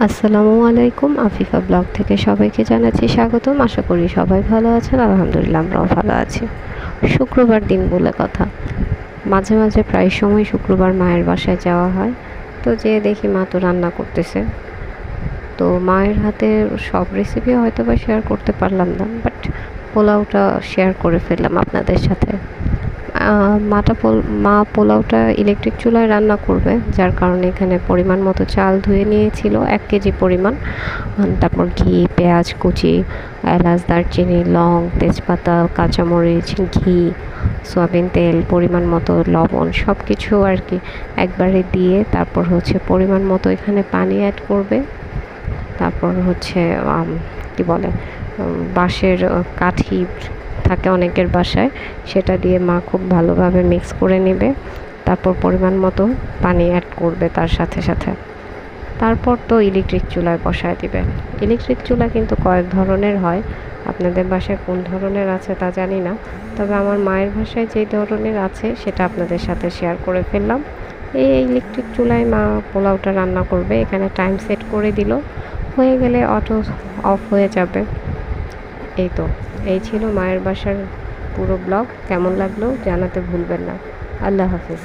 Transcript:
আসসালামু আলাইকুম, আফিফা ব্লগ থেকে সবাইকে জানাচ্ছি স্বাগতম। আশা করি সবাই ভালো আছেন। আলহামদুলিল্লাহ আমরাও ভালো আছি। শুক্রবার দিন বলে কথা, মাঝে মাঝে প্রায় সময় শুক্রবার মায়ের বাসায় যাওয়া হয়। তো যেয়ে দেখি মা তো রান্না করতেছে। তো মায়ের হাতের সব রেসিপি হয়তো বা শেয়ার করতে পারলাম না, বাট পোলাওটা শেয়ার করে ফেললাম আপনাদের সাথে। মা পোলাওটা ইলেকট্রিক চুলায় রান্না করবে, যার কারণে এখানে পরিমাণ মতো চাল ধুয়ে নিয়েছিল 1 কেজি পরিমাণ। তারপর ঘি, পেঁয়াজ কুচি, এলাচ, দারচিনি, লং, তেজপাতা, কাঁচামরিচ, ঘি, সয়াবিন তেল, পরিমাণ মতো লবণ, সব কিছু আর কি একবারে দিয়ে তারপর পরিমাণ মতো এখানে পানি অ্যাড করবে। তারপর কি বলে, বাঁশের কাঠি থাকে অনেকের বাসায়, সেটা দিয়ে মা খুব ভালোভাবে মিক্স করে নেবে। তারপর পরিমাণ মতো পানি অ্যাড করবে তার সাথে সাথে। তারপর তো ইলেকট্রিক চুলায় বসায় দিবে। ইলেকট্রিক চুলা কিন্তু কয়েক ধরনের হয়, আপনাদের বাসায় কোন ধরনের আছে তা জানি না, তবে আমার মায়ের বাসায় যেই ধরনের আছে সেটা আপনাদের সাথে শেয়ার করে ফেললাম। এই ইলেকট্রিক চুলায় মা পোলাওটা রান্না করবে। এখানে টাইম সেট করে দিল, হয়ে গেলে অটো অফ হয়ে যাবে। এই ছিল মায়ের বাসার পুরো ব্লগ। কেমন লাগলো জানাতে ভুলবেন না। আল্লাহ হাফিজ।